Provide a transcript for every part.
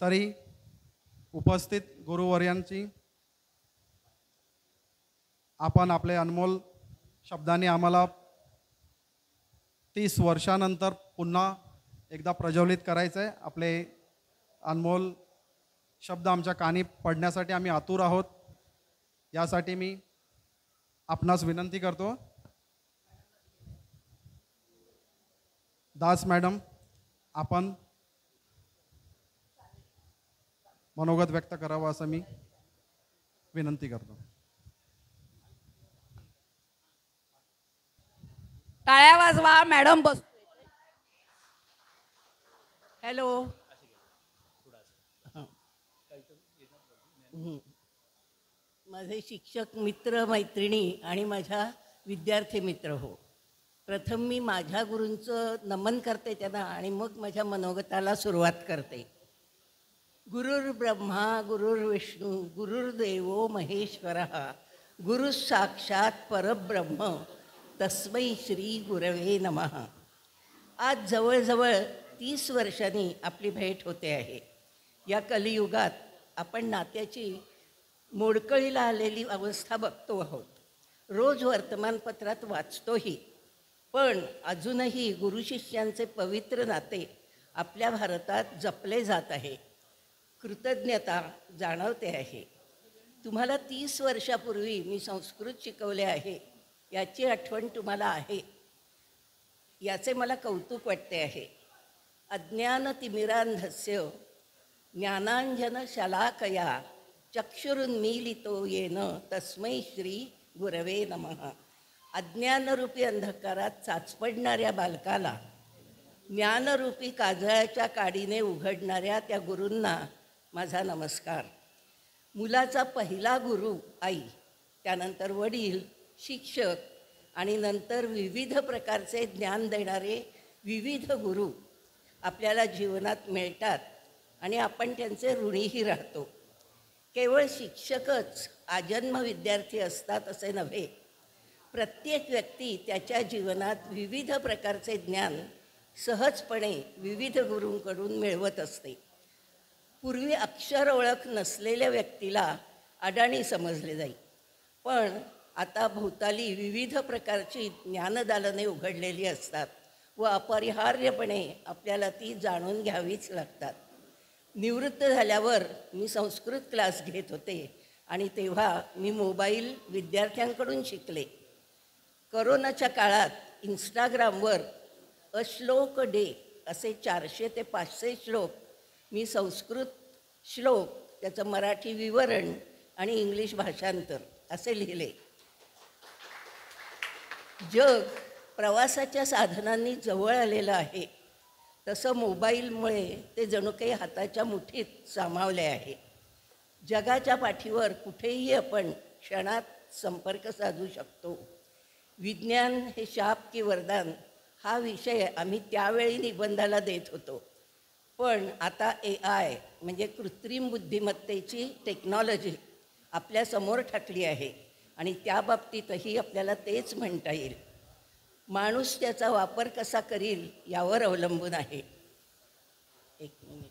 तरी उपस्थित गुरुवर्यांची आपण आपले अनमोल शब्दांनी आम्हाला 30 वर्षानंतर पुन्हा एकदा प्रज्वलित करायचं आहे. आपले अनमोल शब्द आमच्या कानी पडण्यासाठी आम्ही आतुर आहोत. यासाठी मी आपणास विनंती करतो, दास मॅडम, आपण मनोगत व्यक्त करावं असं मी विनंती करतो. टाळ्या वाजवा. मॅडम बस. हॅलो. माझे शिक्षक मित्र मैत्रिणी आणि माझ्या विद्यार्थी मित्र हो, प्रथम मी माझ्या गुरूंचं नमन करते त्यांना आणि मग माझ्या मनोगताला सुरुवात करते. गुरुर्ब्रह्मा गुरुर्विष्णू गुरुर्देवो महेश्वरः गुरु साक्षात परब्रह्म तस्मै श्री गुरवे नमः. आज जवळजवळ 30 वर्षांनी आपली भेट होते आहे. या कलियुगात आपण नात्याची मोडकळीला आलेली अवस्था बघतो आहोत. रोज वर्तमानपत्रात वाचतोही. पण अजूनही गुरुशिष्यांचे पवित्र नाते आपल्या भारतात जपले जात आहे. कृतज्ञता जाणवते आहे. तुम्हाला 30 वर्षापूर्वी मी संस्कृत शिकवले आहे याची आठवण तुम्हाला आहे. याचे मला कौतुक वाटते आहे. अज्ञानतिमिरांधस्य ज्ञानांजन शलाकया चक्षुरुन्मीलितो येन तस्मै श्री गुरवे नमः. अज्ञानरूपी अंधकारात चाचपडणाऱ्या बालकाला ज्ञानरूपी काजळाच्या काडीने उघडणाऱ्या त्या गुरूंना माझा नमस्कार. मुलाचा पहिला गुरु आई, त्यानंतर वडील, शिक्षक आणि नंतर विविध प्रकारचे ज्ञान देणारे विविध गुरु आपल्याला जीवनात मिळतात आणि आपण त्यांचे ऋणीही राहतो. केवळ शिक्षकच आजन्म विद्यार्थी असतात असे नव्हे. प्रत्येक व्यक्ती त्याच्या जीवनात विविध प्रकारचे ज्ञान सहजपणे विविध गुरूंकडून मिळवत असते. पूर्वी अक्षर ओळख नसलेल्या व्यक्तीला अडाणी समजले जाई, पण आता भोवताली विविध प्रकारची ज्ञानदालने उघडलेली असतात व अपरिहार्यपणे आपल्याला ती जाणून घ्यावीच लागतात. निवृत्त झाल्यावर मी संस्कृत क्लास घेत होते आणि तेव्हा मी मोबाईल विद्यार्थ्यांकडून शिकले. करोनाच्या काळात इंस्टाग्रामवर अश्लोक डे असे 400 ते 500 श्लोक मी संस्कृत श्लोक, त्याचं मराठी विवरण आणि इंग्लिश भाषांतर असे लिहिले. जग प्रवासाच्या साधनांनी जवळ आलेलं आहे, तसं मोबाईलमुळे ते जणू काही हाताच्या मुठीत सामावले आहे. जगाच्या पाठीवर कुठेही आपण क्षणात संपर्क साधू शकतो. विज्ञान हे शाप की वरदान हा विषय आम्ही त्यावेळी निबंधाला देत होतो. पण आता AI म्हणजे कृत्रिम बुद्धिमत्तेची टेक्नॉलॉजी आपल्यासमोर ठाकली आहे आणि त्या बाबतीतही आपल्याला तेच म्हणता येईल. माणूस त्याचा वापर कसा करील यावर अवलंबून आहे. एक मिनिट.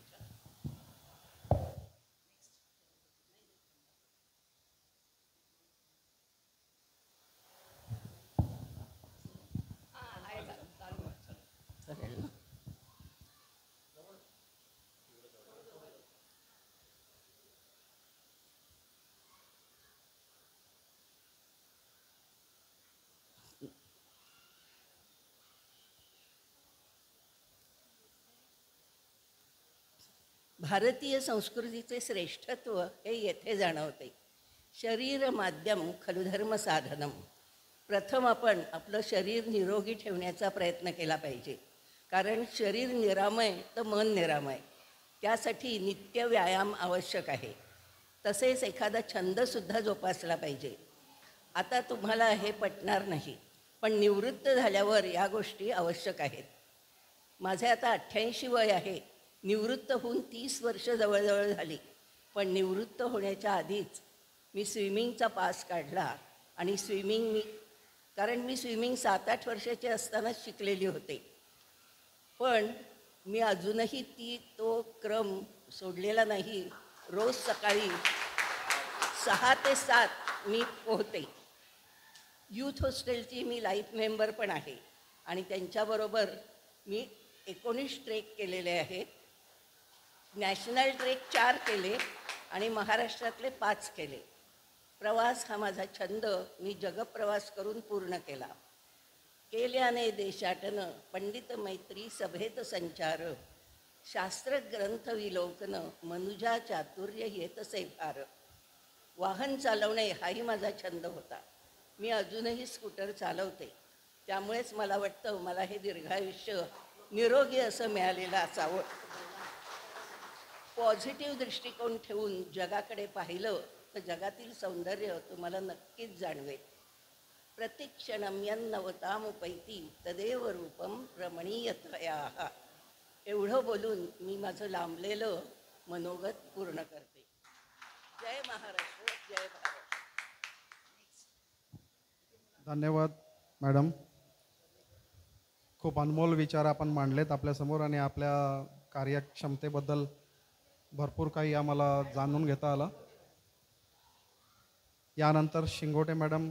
भारतीय संस्कृतीचे श्रेष्ठत्व हे येथे जाणवते. शरीर माध्यम खलु धर्म साधनम. प्रथम आपण आपलं शरीर निरोगी ठेवण्याचा प्रयत्न केला पाहिजे, कारण शरीर निरामय तर मन निरामय. त्यासाठी नित्य व्यायाम आवश्यक आहे. तसेच एखादा छंदसुद्धा जोपासला पाहिजे. आता तुम्हाला हे पटणार नाही, पण निवृत्त झाल्यावर या गोष्टी आवश्यक आहेत. माझे आता 88 वय आहे. निवृत्त होऊन 30 वर्ष जवळजवळ झाली. पण निवृत्त होण्याच्या आधीच मी स्विमिंगचा पास काढला आणि कारण मी स्विमिंग 7-8 वर्षाची असतानाच शिकलेली होते. पण मी अजूनही तो क्रम सोडलेला नाही. रोज सकाळी 6 ते 7 मी पोहते. यूथ हॉस्टेलची मी लाईफ मेंबर पण आहे आणि त्यांच्याबरोबर मी 19 ट्रेक केलेले आहेत. नॅशनल ट्रेक 4 केले आणि महाराष्ट्रातले 5 केले. प्रवास हा माझा छंद मी जगप्रवास करून पूर्ण केला. केल्याने देशाटन पंडित मैत्री सभेत संचार, शास्त्र ग्रंथ विलोकन मनुजा चातुर्य येतसे फार. वाहन चालवणे हाही माझा छंद होता. मी अजूनही स्कूटर चालवते. त्यामुळेच मला वाटतं मला हे दीर्घायुष्य निरोगी असं मिळालेलं असावं. पॉझिटिव्ह दृष्टिकोन ठेवून जगाकडे पाहिलं तर जगातील सौंदर्य तुम्हाला नक्कीच जाणवेल. प्रतिक्षणम यन्नवतामुपैती तदेव रूपम रमणीयतयाः. एवढं बोलून मी माझं लांबलेलं मनोगत पूर्ण करते. जय महाराष्ट्र, जय भारत. धन्यवाद मॅडम. खूप अनमोल विचार आपण मांडलेत आपल्यासमोर आणि आपल्या कार्यक्षमतेबद्दल भरपूर काही आम्हाला जाणून घेता आलं. यानंतर शिंगोटे मॅडम